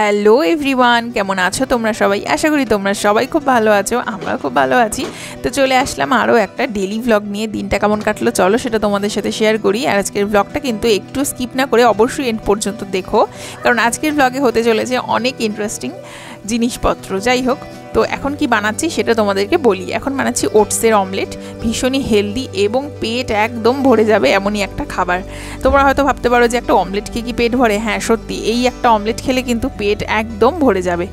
Hello everyone, কেমন আছো তোমরা সবাই? আশা করি তোমরা সবাই খুব ভালো আছো, আমরা খুব ভালো আছি। তো চলে আসলাম আরও একটা ডেলি ভ্লগ নিয়ে। দিনটা কেমন কাটলো চলো সেটা তোমাদের সাথে শেয়ার করি। আর আজকের ভ্লগটা কিন্তু একটু স্কিপ না করে অবশ্যই এন্ড পর্যন্ত দেখো, কারণ আজকের ভ্লগে হতে চলেছে অনেক ইন্টারেস্টিং জিনিসপত্র। যাই হোক, তো এখন কি বানাচ্ছি সেটা তোমাদেরকে বলি। এখন বানাচ্ছি ওটসের অমলেট, ভীষণই হেলদি এবং পেট একদম ভরে যাবে এমনই একটা খাবার। তোমরা হয়তো ভাবতে পারো যে একটা অমলেট খেয়ে কি পেট ভরে? হ্যাঁ সত্যি, এই একটা অমলেট খেলে কিন্তু পেট একদম ভরে যাবে।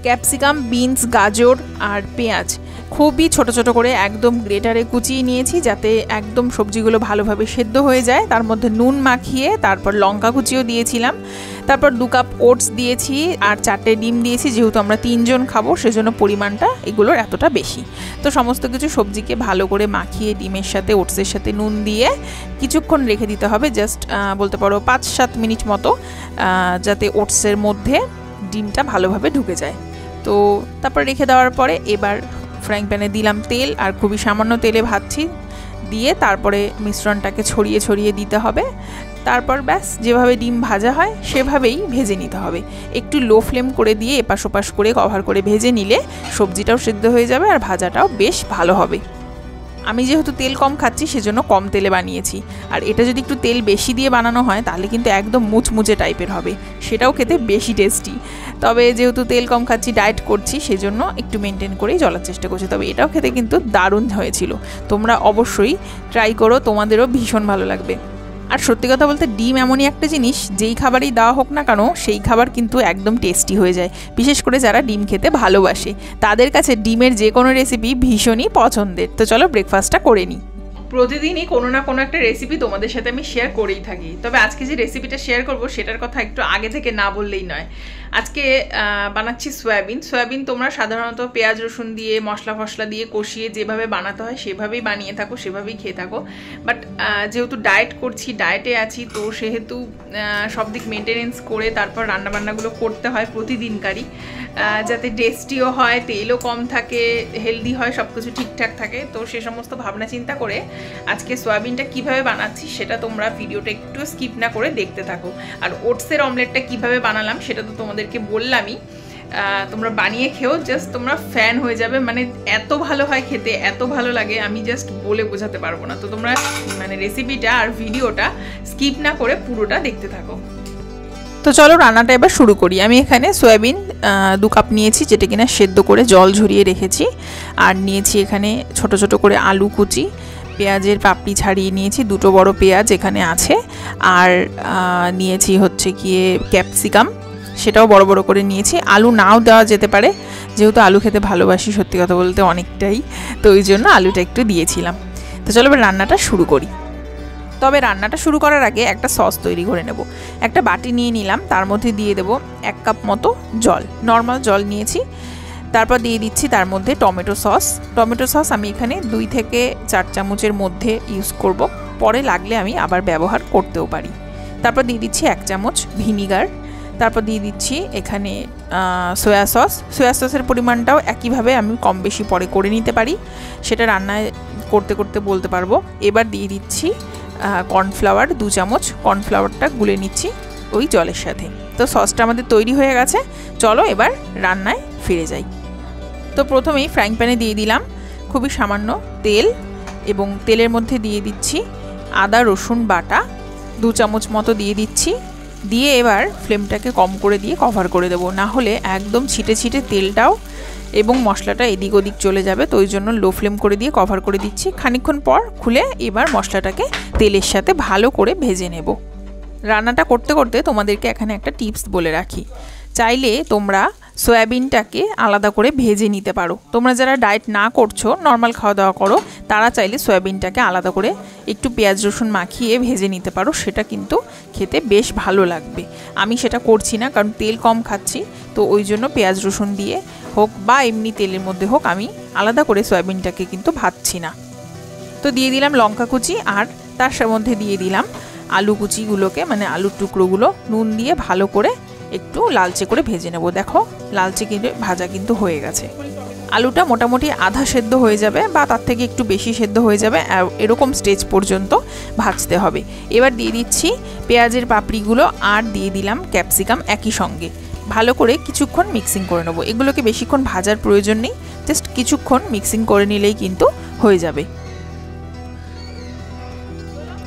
ক্যাপসিকাম, বিনস, গাজর আর পেঁয়াজ খুবই ছোট ছোট করে একদম গ্রেটারে কুচিয়ে নিয়েছি, যাতে একদম সবজিগুলো ভালোভাবে সেদ্ধ হয়ে যায়। তার মধ্যে নুন মাখিয়ে তারপর লঙ্কা কুচিও দিয়েছিলাম। তারপর 2 কাপ ওটস দিয়েছি আর 4টে ডিম দিয়েছি। যেহেতু আমরা 3 জন খাবো সেজন্য পরিমাণটা এগুলোর এতটা বেশি। তো সমস্ত কিছু সবজিকে ভালো করে মাখিয়ে ডিমের সাথে ওটসের সাথে নুন দিয়ে কিছুক্ষণ রেখে দিতে হবে, জাস্ট বলতে পারো 5-7 মিনিট মতো, যাতে ওটসের মধ্যে ডিমটা ভালোভাবে ঢুকে যায়। তো তারপর রেখে দেওয়ার পরে এবার ফ্রাইং প্যানে দিলাম তেল, আর খুবই সামান্য তেলে ভাজছি। দিয়ে তারপরে মিশ্রণটাকে ছড়িয়ে ছড়িয়ে দিতে হবে। তারপর ব্যাস, যেভাবে ডিম ভাজা হয় সেভাবেই ভেজে নিতে হবে। একটু লো ফ্লেম করে দিয়ে এপাশ ওপাশ করে কভার করে ভেজে নিলে সবজিটাও সিদ্ধ হয়ে যাবে আর ভাজাটাও বেশ ভালো হবে। আমি যেহেতু তেল কম খাচ্ছি সেজন্য কম তেলে বানিয়েছি। আর এটা যদি একটু তেল বেশি দিয়ে বানানো হয় তাহলে কিন্তু একদম মুচমুচে টাইপের হবে, সেটাও খেতে বেশি টেস্টি। তবে যেহেতু তেল কম খাচ্ছি, ডায়েট করছি, সেজন্য একটু মেনটেন করেই চলার চেষ্টা করছি। তবে এটাও খেতে কিন্তু দারুণ হয়েছিল। তোমরা অবশ্যই ট্রাই করো, তোমাদেরও ভীষণ ভালো লাগবে। আর সত্যি কথা বলতে ডিম এমনই একটা জিনিস, যেই খাবারই দেওয়া হোক না কেন সেই খাবার কিন্তু একদম টেস্টি হয়ে যায়। বিশেষ করে যারা ডিম খেতে ভালোবাসে তাদের কাছে ডিমের যে কোনো রেসিপি ভীষণই পছন্দের। তো চলো ব্রেকফাস্টটা করে নিই। প্রতিদিনই কোনো না কোনো একটা রেসিপি তোমাদের সাথে আমি শেয়ার করেই থাকি। তবে আজকে যে রেসিপিটা শেয়ার করব সেটার কথা একটু আগে থেকে না বললেই নয়। আজকে বানাচ্ছি সয়াবিন। তোমরা সাধারণত পেঁয়াজ রসুন দিয়ে মশলা ফসলা দিয়ে কষিয়ে যেভাবে বানাতে হয় সেভাবেই বানিয়ে থাকো, সেভাবেই খেয়ে থাকো। বাট যেহেতু ডায়েট করছি, ডায়েটে আছি, তো সেহেতু সব দিক মেনটেনেন্স করে তারপর রান্নাবান্নাগুলো করতে হয় প্রতিদিনকারই, যাতে টেস্টিও হয়, তেলও কম থাকে, হেলদি হয়, সব কিছু ঠিকঠাক থাকে। তো সে সমস্ত ভাবনা চিন্তা করে আজকে সয়াবিনটা কিভাবে বানাচ্ছি সেটা তোমরা ভিডিওটা একটু স্কিপ না করে দেখতে থাকো। আর ওটসের অমলেটটা কিভাবে বানালাম সেটা তো তোমাদেরকে বললামই। তোমরা বানিয়ে খেও, জাস্ট তোমরা ফ্যান হয়ে যাবে। মানে এত ভালো হয় খেতে, এত ভালো লাগে, আমি জাস্ট বলে বোঝাতে পারবো না। তো তোমরা মানে রেসিপিটা আর ভিডিওটা স্কিপ না করে পুরোটা দেখতে থাকো। তো চলো রান্নাটা এবার শুরু করি। আমি এখানে সয়াবিন 2 কাপ নিয়েছি, যেটা কিনা সেদ্ধ করে জল ঝরিয়ে রেখেছি। আর নিয়েছি এখানে ছোট ছোট করে আলু কুচি, পেঁয়াজের পাপড়ি ছাড়িয়ে নিয়েছি, 2টো বড় পেঁয়াজ এখানে আছে। আর নিয়েছি হচ্ছে গিয়ে ক্যাপসিকাম, সেটাও বড় বড় করে নিয়েছি। আলু নাও দেওয়া যেতে পারে, যেহেতু আলু খেতে ভালোবাসি সত্যি কথা বলতে অনেকটাই, তো ওই জন্য আলুটা একটু দিয়েছিলাম। তো চলো এবার রান্নাটা শুরু করি। তবে রান্নাটা শুরু করার আগে একটা সস তৈরি করে নেব। একটা বাটি নিয়ে নিলাম, তার মধ্যে দিয়ে দেব 1 কাপ মতো জল, নর্মাল জল নিয়েছি। তারপর দিয়ে দিচ্ছি তার মধ্যে টমেটো সস। আমি এখানে 2 থেকে 4 চামচের মধ্যে ইউজ করব, পরে লাগলে আমি আবার ব্যবহার করতেও পারি। তারপর দিয়ে দিচ্ছি 1 চামচ ভিনিগার। তারপর দিয়ে দিচ্ছি এখানে সয়া সসের পরিমাণটাও একইভাবে আমি কম বেশি পরে করে নিতে পারি, সেটা রান্নায় করতে করতে বলতে পারবো। এবার দিয়ে দিচ্ছি কর্নফ্লাওয়ার 2 চামচ, কর্নফ্লাওয়ারটা গুলে নিচ্ছি ওই জলের সাথে। তো সসটা আমাদের তৈরি হয়ে গেছে, চলো এবার রান্নায় ফিরে যাই। তো প্রথমেই ফ্রাইং প্যানে দিয়ে দিলাম খুবই সামান্য তেল, এবং তেলের মধ্যে দিয়ে দিচ্ছি আদা রসুন বাটা 2 চামচ মতো দিয়ে দিচ্ছি। দিয়ে এবার ফ্লেমটাকে কম করে দিয়ে কভার করে দেবো, না হলে একদম ছিটে ছিটে তেলটাও এবং মশলাটা এদিক ওদিক চলে যাবে। তো ওই জন্য লো ফ্লেম করে দিয়ে কভার করে দিচ্ছি। খানিকক্ষণ পর খুলে এবার মশলাটাকে তেলের সাথে ভালো করে ভেজে নেব। রান্নাটা করতে করতে তোমাদেরকে এখানে একটা টিপস বলে রাখি, চাইলে তোমরা সয়াবিনটাকে আলাদা করে ভেজে নিতে পারো। তোমরা যারা ডায়েট না করছো, নর্মাল খাওয়া দাওয়া করো, তারা চাইলে সয়াবিনটাকে আলাদা করে একটু পেঁয়াজ রসুন মাখিয়ে ভেজে নিতে পারো, সেটা কিন্তু খেতে বেশ ভালো লাগবে। আমি সেটা করছি না, কারণ তেল কম খাচ্ছি, তো ওই জন্য পেঁয়াজ রসুন দিয়ে হোক বা এমনি তেলের মধ্যে হোক আমি আলাদা করে সয়াবিনটাকে কিন্তু ভাজছি না। তো দিয়ে দিলাম লঙ্কা কুচি, আর তার মধ্যে দিয়ে দিলাম আলু কুচিগুলোকে, মানে আলুর টুকরোগুলো নুন দিয়ে ভালো করে একটু লালচে করে ভেজে নেব। দেখো লালচে করে ভাজা কিন্তু হয়ে গেছে। আলুটা মোটামুটি আধা সেদ্ধ হয়ে যাবে বা তার থেকে একটু বেশি সেদ্ধ হয়ে যাবে, এরকম স্টেজ পর্যন্ত ভাজতে হবে। এবার দিয়ে দিচ্ছি পেঁয়াজের পাপড়িগুলো, আর দিয়ে দিলাম ক্যাপসিকাম একই সঙ্গে। ভালো করে কিছুক্ষণ মিক্সিং করে নেবো। এগুলোকে বেশিক্ষণ ভাজার প্রয়োজন নেই, জাস্ট কিছুক্ষণ মিক্সিং করে নিলেই কিন্তু হয়ে যাবে।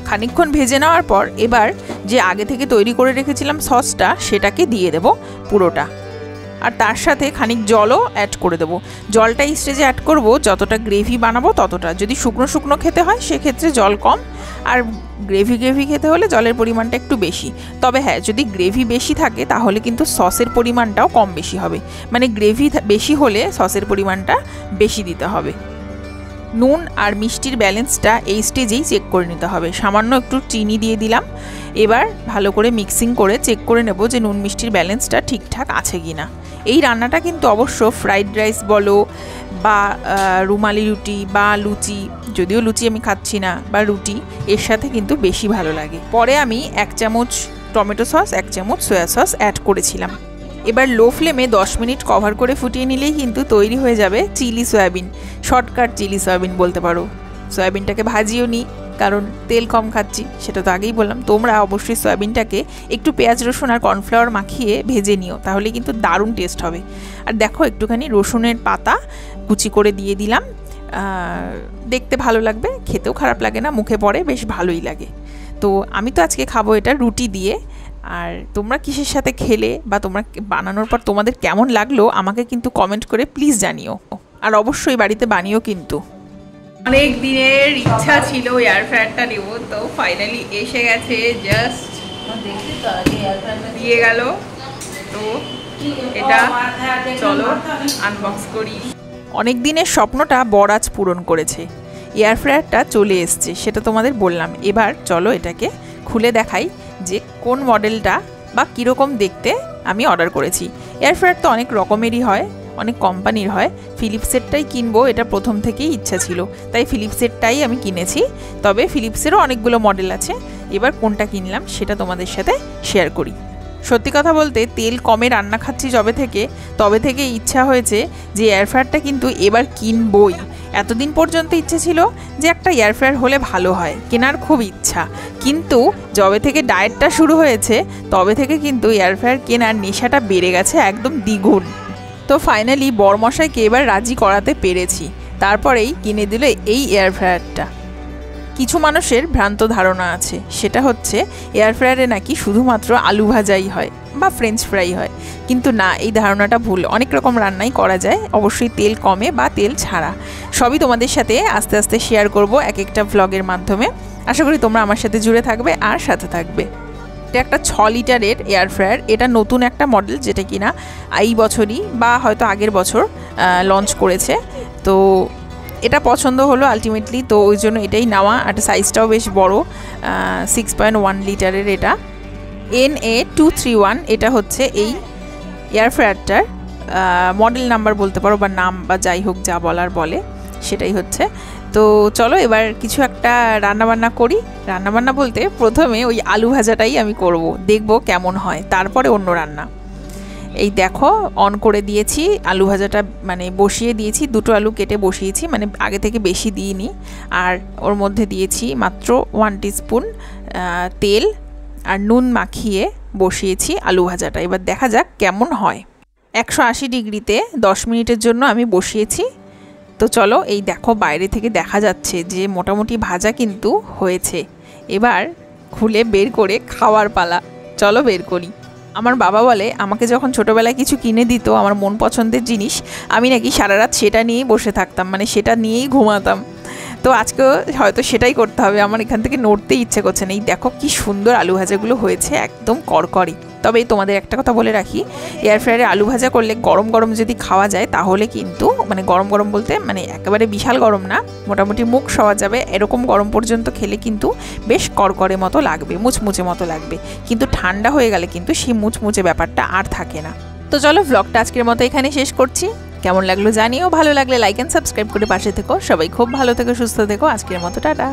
খানিকক্ষণ ভেজে নেওয়ার পর এবার যে আগে থেকে তৈরি করে রেখেছিলাম সসটা সেটাকে দিয়ে দেব পুরোটা, আর তার সাথে খানিক জলও অ্যাড করে দেবো। জলটা এই স্টেজে অ্যাড করবো যতটা গ্রেভি বানাবো ততটা। যদি শুকনো শুকনো খেতে হয় সেক্ষেত্রে জল কম, আর গ্রেভি খেতে হলে জলের পরিমাণটা একটু বেশি। তবে হ্যাঁ, যদি গ্রেভি বেশি থাকে তাহলে কিন্তু সসের পরিমাণটাও কম বেশি হবে, মানে গ্রেভি বেশি হলে সসের পরিমাণটা বেশি দিতে হবে। নুন আর মিষ্টির ব্যালেন্সটা এই স্টেজেই চেক করে নিতে হবে। সামান্য একটু চিনি দিয়ে দিলাম। এবার ভালো করে মিক্সিং করে চেক করে নেব যে নুন মিষ্টির ব্যালেন্সটা ঠিকঠাক আছে কি না। এই রান্নাটা কিন্তু অবশ্য ফ্রাইড রাইস বলো বা রুমালি রুটি বা লুচি, যদিও লুচি আমি খাচ্ছি না, বা রুটি, এর সাথে কিন্তু বেশি ভালো লাগে। পরে আমি 1 চামচ টমেটো সস 1 চামচ সয়া সস অ্যাড করেছিলাম। এবার লো ফ্লেমে 10 মিনিট কভার করে ফুটিয়ে নিলেই কিন্তু তৈরি হয়ে যাবে chilli soybean. Shortcut chilli soybean বলতে পারো। সয়াবিনটাকে ভাজিও নিই, কারণ তেল কম খাচ্ছি, সেটা তো আগেই বললাম। তোমরা অবশ্যই সয়াবিনটাকে একটু পেঁয়াজ রসুন আর কর্নফ্লাওয়ার মাখিয়ে ভেজে নিও, তাহলে কিন্তু দারুণ টেস্ট হবে। আর দেখো, একটুখানি রসুনের পাতা কুচি করে দিয়ে দিলাম। দেখতে ভালো লাগবে, খেতেও খারাপ লাগে না, মুখে পড়ে বেশ ভালোই লাগে। তো আমি তো আজকে খাবো এটা রুটি দিয়ে। আর তোমরা কিসের সাথে খেলে বা তোমরা বানানোর পর তোমাদের কেমন লাগলো আমাকে কিন্তু কমেন্ট করে প্লিজ জানিও, আর অবশ্যই বাড়িতে বানিও কিন্তু। অনেক দিনের ইচ্ছা ছিল এয়ার ফ্রায়ারটা নেব, তো ফাইনালি এসে গেছে, জাস্ট দিয়ে গেল। তো এটা চলো আনবক্স করি। অনেক দিনের স্বপ্নটা বরাজ পূরণ করেছে, এয়ার ফ্রায়ারটা চলে এসছে, সেটা তোমাদের বললাম। এবার চলো এটাকে খুলে দেখাই যে কোন মডেলটা বা কীরকম দেখতে আমি অর্ডার করেছি। এয়ার ফ্রায়ার তো অনেক রকমেরই হয়, অনেক কোম্পানির হয়। ফিলিপসেরটাই কিনবো, এটা প্রথম থেকেই ইচ্ছা ছিল, তাই ফিলিপসেরটাই আমি কিনেছি। তবে ফিলিপসেরও অনেকগুলো মডেল আছে, এবার কোনটা কিনলাম সেটা তোমাদের সাথে শেয়ার করি। সত্যি কথা বলতে তেল কমে রান্না খাচ্ছি তবে থেকে ইচ্ছা হয়েছে যে এয়ার ফ্রায়ারটা কিন্তু এবার কিনবই। এতদিন পর্যন্ত ইচ্ছে ছিল যে একটা এয়ার ফ্রায়ার হলে ভালো হয়, কেনার খুব ইচ্ছা, কিন্তু যবে থেকে ডায়েটটা শুরু হয়েছে তবে থেকে কিন্তু এয়ার ফ্রায়ার কেনার নেশাটা বেড়ে গেছে একদম দ্বিগুণ। তো ফাইনালি বরমশাইকে এবার রাজি করাতে পেরেছি, তারপরেই কিনে দিল এই এয়ার ফ্রায়ারটা। কিছু মানুষের ভ্রান্ত ধারণা আছে, সেটা হচ্ছে এয়ার ফ্রায়ারে নাকি শুধুমাত্র আলু ভাজাই হয় বা ফ্রেঞ্চ ফ্রাই হয়, কিন্তু না, এই ধারণাটা ভুল। অনেক রকম রান্নাই করা যায়, অবশ্যই তেল কমে বা তেল ছাড়া। সবই তোমাদের সাথে আস্তে আস্তে শেয়ার করব এক একটা ভ্লগের মাধ্যমে। আশা করি তোমরা আমার সাথে জুড়ে থাকবে আর সাথে থাকবে। এটা একটা 6 লিটারের এয়ার ফ্রায়ার, এটা নতুন একটা মডেল, যেটা কিনা এই বছরই বা হয়তো আগের বছর লঞ্চ করেছে। তো এটা পছন্দ হলো আলটিমেটলি, তো ওই জন্য এটাই নেওয়া। আর সাইজটাও বেশ বড়, 6.1 লিটারের। এটা NA231, এটা হচ্ছে এই এয়ার ফ্রায়ারটার মডেল নাম্বার বলতে পারো, বা নাম, বা যাই হোক যা বলার বলে সেটাই হচ্ছে। তো চলো এবার কিছু একটা রান্নাবান্না করি। রান্নাবান্না বলতে প্রথমে ওই আলু ভাজাটাই আমি করব, দেখব কেমন হয়, তারপরে অন্য রান্না। এই দেখো অন করে দিয়েছি, আলু ভাজাটা মানে বসিয়ে দিয়েছি, 2টো আলু কেটে বসিয়েছি, মানে আগে থেকে বেশি দিইনি। আর ওর মধ্যে দিয়েছি মাত্র 1 টিস্পুন তেল, আর নুন মাখিয়ে বসিয়েছি আলু ভাজাটা। এবার দেখা যাক কেমন হয়। 180 ডিগ্রিতে 10 মিনিটের জন্য আমি বসিয়েছি। তো চলো, এই দেখো বাইরে থেকে দেখা যাচ্ছে যে মোটামুটি ভাজা কিন্তু হয়েছে। এবার খুলে বের করে খাওয়ার পালা, চলো বের করি। আমার বাবা বলে আমাকে যখন ছোটোবেলায় কিছু কিনে দিত আমার মন পছন্দের জিনিস, আমি নাকি সারা রাত সেটা নিয়েই বসে থাকতাম, মানে সেটা নিয়েই ঘুমাতাম। তো আজকেও হয়তো সেটাই করতে হবে, আমার এখান থেকে নড়তেই ইচ্ছে করছে না। এই দেখো কি সুন্দর আলু ভাজাগুলো হয়েছে, একদম করকরি। তবে তোমাদের একটা কথা বলে রাখি, এয়ার ফ্রায়ারে আলু ভাজা করলে গরম গরম যদি খাওয়া যায় তাহলে কিন্তু, মানে গরম গরম বলতে মানে একেবারে বিশাল গরম না, মোটামুটি মুখ সওয়া যাবে এরকম গরম পর্যন্ত খেলে কিন্তু বেশ করকরে মতো লাগবে, মুচমুচে মতো লাগবে। কিন্তু ঠান্ডা হয়ে গেলে কিন্তু সেই মুচমুচে ব্যাপারটা আর থাকে না। তো চলো ভ্লগটা আজকের মতো এখানে শেষ করছি। কেমন লাগলো জানিও, ভালো লাগলে লাইক অ্যান্ড সাবস্ক্রাইব করে পাশে থেকো। সবাই খুব ভালো থেকো, সুস্থ থেকো। আজকের মতো টাটা।